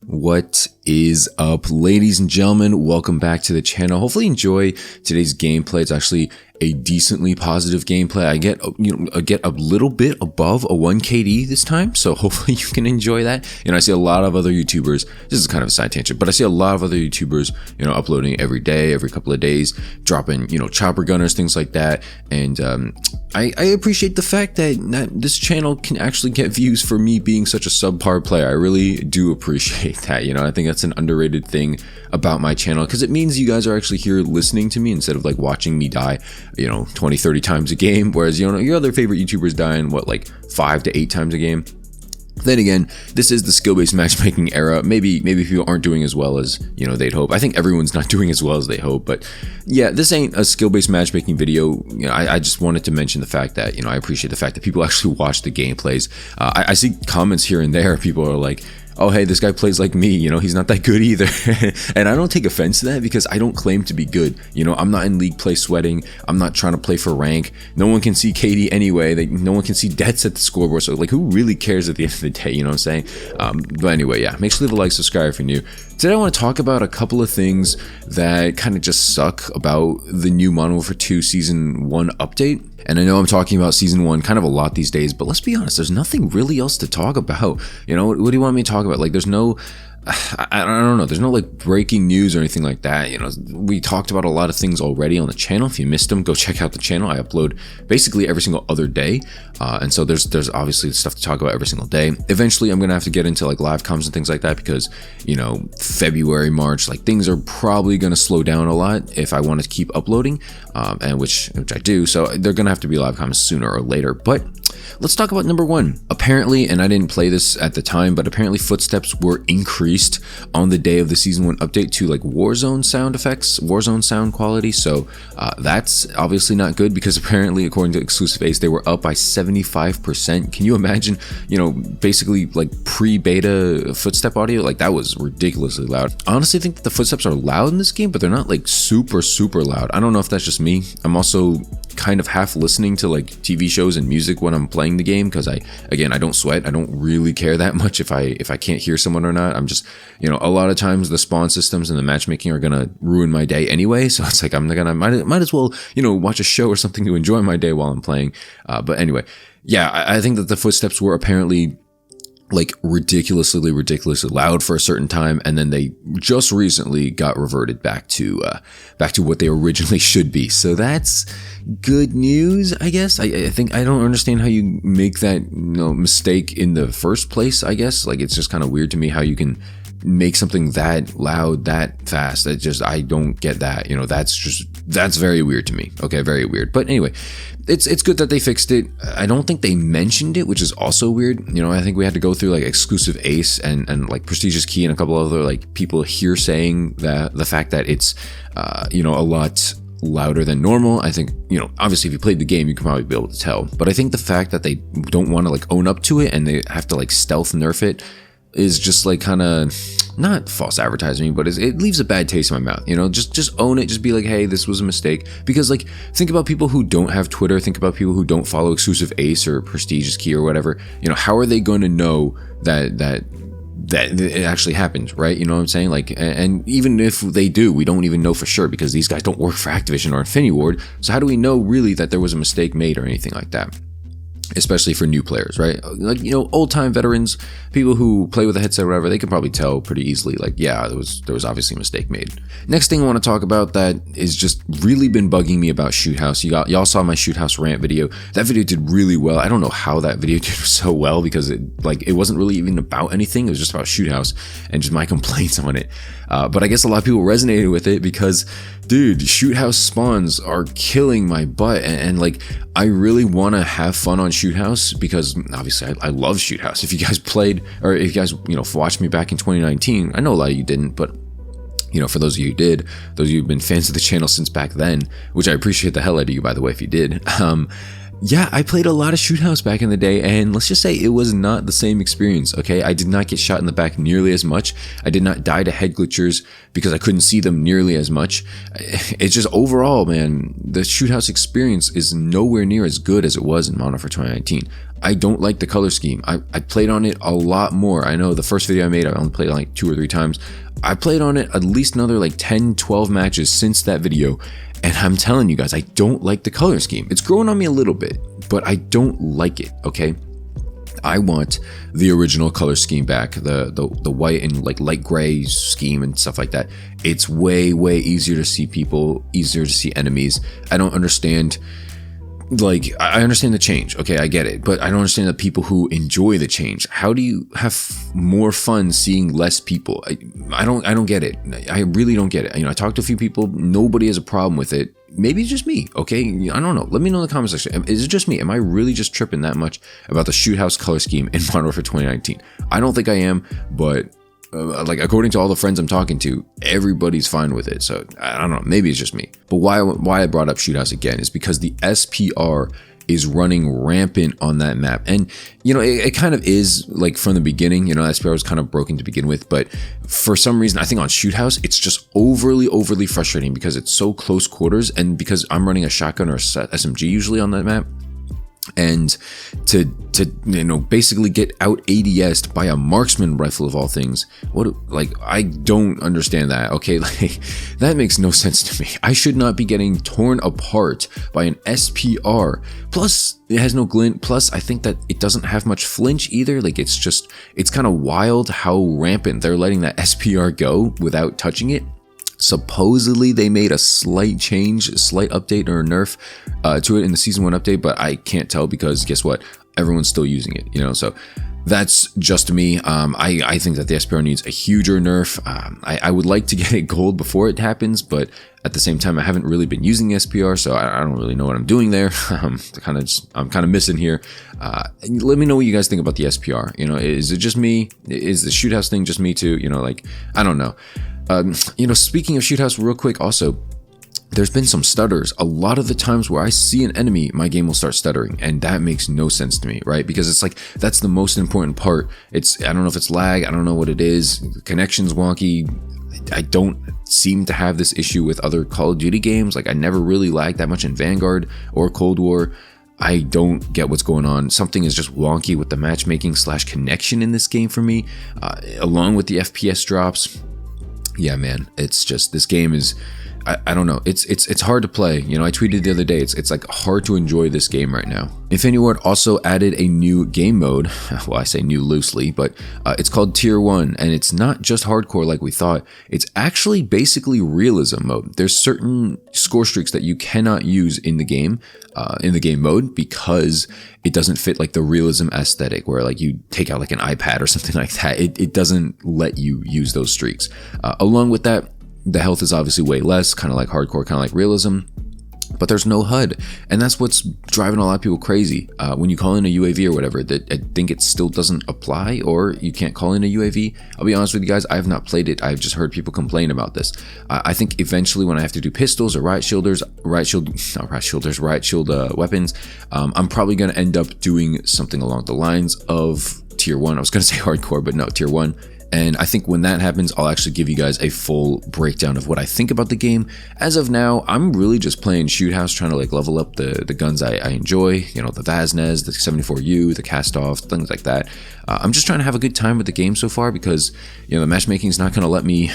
What is up, ladies and gentlemen? Welcome back to the channel. Hopefully you enjoy today's gameplay. It's actually a decently positive gameplay. I get a little bit above a 1 KD this time, so hopefully you can enjoy that. I see a lot of other YouTubers, this is kind of a side tangent, but I see a lot of other YouTubers, uploading every day, every couple of days, dropping, chopper gunners, things like that. And I appreciate the fact that this channel can actually get views for me being such a subpar player. I really do appreciate that. I think that's an underrated thing about my channel, because it means you guys are actually here listening to me instead of like watching me die 20, 30 times a game, whereas your other favorite YouTubers dying like 5 to 8 times a game. Then again, this is the skill-based matchmaking era. Maybe people aren't doing as well as they'd hope. I think everyone's not doing as well as they hope, but yeah, this ain't a skill-based matchmaking video. I just wanted to mention the fact that I appreciate the fact that people actually watch the gameplays. I see comments here and there. People are like, oh, hey, this guy plays like me, he's not that good either. And I don't take offense to that, because I don't claim to be good. I'm not in league play sweating. I'm not trying to play for rank. No one can see KD anyway. No one can see deaths at the scoreboard. So like, who really cares at the end of the day? You know what I'm saying? But anyway, yeah, make sure to leave a like, subscribe if you're new. Today I want to talk about a couple of things that kind of just suck about the new Modern Warfare 2 Season 1 update. And I know I'm talking about Season 1 kind of a lot these days, but let's be honest, there's nothing really else to talk about. What do you want me to talk about? Like, there's no... I don't know. There's no like breaking news or anything like that. We talked about a lot of things already on the channel. If you missed them, go check out the channel. I upload basically every single other day. And so there's obviously stuff to talk about every single day. Eventually, I'm going to have to get into like live comms and things like that, because, February, March, like things are probably going to slow down a lot if I want to keep uploading, and which I do. So they're going to have to be live comms sooner or later. But let's talk about number one. Apparently, and I didn't play this at the time, but apparently footsteps were increased on the day of the Season 1 update to like Warzone sound effects, Warzone sound quality. So that's obviously not good, because apparently, according to Exclusive Ace, they were up by 75%. Can you imagine, basically like pre-beta footstep audio? Like, that was ridiculously loud. Honestly, I think that the footsteps are loud in this game, but they're not like super loud. I don't know if that's just me. I'm also kind of half listening to like TV shows and music when I'm playing the game, because I don't sweat. I don't really care that much if I can't hear someone or not. I'm just, a lot of times the spawn systems and the matchmaking are gonna ruin my day anyway, so it's like might as well watch a show or something to enjoy my day while I'm playing. But anyway, yeah, I think that the footsteps were apparently like ridiculously loud for a certain time, and then they just recently got reverted back to what they originally should be. So that's good news, I guess. I think I don't understand how you make that mistake in the first place. I guess like it's just kind of weird to me how you can make something that loud that fast. I don't get that. That's very weird to me. Okay, very weird. But anyway, it's good that they fixed it. I don't think they mentioned it, which is also weird. I think we had to go through like Exclusive Ace and like prestigeiskey and a couple other like people here saying that the fact that it's a lot louder than normal. I think, obviously if you played the game, you can probably be able to tell. But I think the fact that they don't want to like own up to it and they have to like stealth nerf it is just like kind of not false advertising, but it leaves a bad taste in my mouth. Just own it. Just be like, hey, this was a mistake. Because like, think about people who don't have Twitter. Think about people who don't follow Exclusive Ace or prestigeiskey or whatever. How are they going to know that it actually happened, right? You know what I'm saying? Like, and even if they do, we don't even know for sure, because these guys don't work for Activision or Infinity Ward. So how do we know really that there was a mistake made or anything like that? Especially for new players, right? Like, old time veterans, people who play with a headset or whatever, they can probably tell pretty easily, like, yeah, there was obviously a mistake made. Next thing I want to talk about that is just really been bugging me about Shoot House. Y'all saw my Shoot House rant video. That video did really well. I don't know how that video did so well, because it wasn't really even about anything. It was just about Shoot House and just my complaints on it. But I guess a lot of people resonated with it, because, dude, Shoot House spawns are killing my butt, and like, I really want to have fun on Shoot House, because obviously I love Shoot House. If you guys played, or if you guys watched me back in 2019, I know a lot of you didn't, but for those of you who did, those of you who've been fans of the channel since back then, which I appreciate the hell out of you, by the way, if you did, yeah, I played a lot of Shoot House back in the day, and let's just say it was not the same experience, okay? I did not get shot in the back nearly as much. I did not die to head glitchers because I couldn't see them nearly as much. It's just overall, man, the Shoot House experience is nowhere near as good as it was in Modern Warfare 2019. I don't like the color scheme. I played on it a lot more. I know the first video I made, I only played it like 2 or 3 times. I played on it at least another like 10, 12 matches since that video. And I'm telling you guys, I don't like the color scheme. It's growing on me a little bit, but I don't like it, okay? I want the original color scheme back, the white and like light gray scheme and stuff like that. It's way easier to see people, easier to see enemies. I don't understand, like, I understand the change, okay, I get it, but I don't understand the people who enjoy the change. How do you have more fun seeing less people? I don't get it. I really don't get it. You know, I talked to a few people, nobody has a problem with it. Maybe it's just me, okay? I don't know. Let me know in the comment section. Is it just me? Am I really just tripping that much about the Shoot House color scheme in Modern Warfare 2019? I don't think I am, but like according to all the friends I'm talking to, everybody's fine with it. So I don't know, maybe it's just me. But why I brought up Shoot House again is because the SPR is running rampant on that map. And you know, it kind of is, like, from the beginning, you know, SPR was kind of broken to begin with, but for some reason I think on Shoot House it's just overly frustrating because it's so close quarters, and because I'm running a shotgun or a SMG usually on that map. And to you know, basically get out ADS'd by a marksman rifle of all things, what, like, I don't understand that, okay? Like, that makes no sense to me. I should not be getting torn apart by an SPR. Plus, it has no glint. Plus, I think that it doesn't have much flinch either. Like, it's kind of wild how rampant they're letting that SPR go without touching it. Supposedly they made a slight change, a slight update or a nerf to it in the season 1 update, but I can't tell because guess what? Everyone's still using it, you know? So that's just me. I think that the SPR needs a huger nerf. I would like to get it gold before it happens, but at the same time, I haven't really been using the SPR, so I don't really know what I'm doing there. I'm kind of missing here. Let me know what you guys think about the SPR. You know, is it just me? Is the Shoot House thing just me too? You know, like, I don't know. You know, speaking of Shoot House real quick, also, there's been some stutters. A lot of the times where I see an enemy, my game will start stuttering, and that makes no sense to me, right? Because it's like, that's the most important part. I don't know if it's lag, I don't know what it is, the connection's wonky. I don't seem to have this issue with other Call of Duty games. Like, I never really lagged that much in Vanguard or Cold War. I don't get what's going on. Something is just wonky with the matchmaking / connection in this game for me, along with the FPS drops. Yeah, man, it's just, this game is, I don't know, it's hard to play. You know, I tweeted the other day, it's like hard to enjoy this game right now. Infinity Ward also added a new game mode. Well, I say new loosely, but it's called Tier 1, and it's not just hardcore like we thought. It's actually basically realism mode. There's certain score streaks that you cannot use in the game mode because it doesn't fit like the realism aesthetic, where like you take out like an iPad or something like that. It doesn't let you use those streaks. Along with that, the health is obviously way less, kind of like hardcore, kind of like realism, but there's no HUD, and that's what's driving a lot of people crazy. When you call in a UAV or whatever, that I think it still doesn't apply, or you can't call in a UAV. I'll be honest with you guys, I have not played it. I've just heard people complain about this. I think eventually when I have to do pistols or riot shield weapons, I'm probably going to end up doing something along the lines of Tier 1. I was going to say hardcore, but no, Tier 1. And I think when that happens, I'll actually give you guys a full breakdown of what I think about the game. As of now, I'm really just playing Shoot House, trying to like level up the guns I enjoy, you know, the Vaznez, the 74U, the Cast-Off, things like that. I'm just trying to have a good time with the game so far because, you know, the matchmaking is not going to let me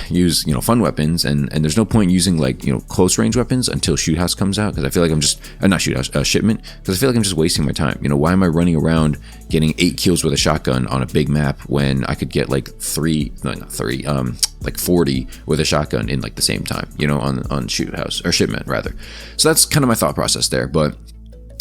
use, you know, fun weapons, and there's no point using like, you know, close range weapons until Shoot House comes out, because I feel like I'm just, not Shoot House, Shipment, because I feel like I'm just wasting my time. You know, why am I running around getting 8 kills with a shotgun on a big map when I could get like 40 with a shotgun in like the same time, you know, on Shoot House, or Shipment rather. So that's kind of my thought process there. But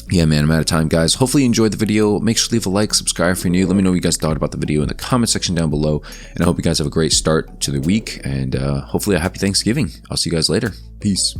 yeah, man, I'm out of time, guys. Hopefully you enjoyed the video. Make sure to leave a like, subscribe if you're new. Let me know what you guys thought about the video in the comment section down below. And I hope you guys have a great start to the week, and hopefully a happy Thanksgiving. I'll see you guys later. Peace.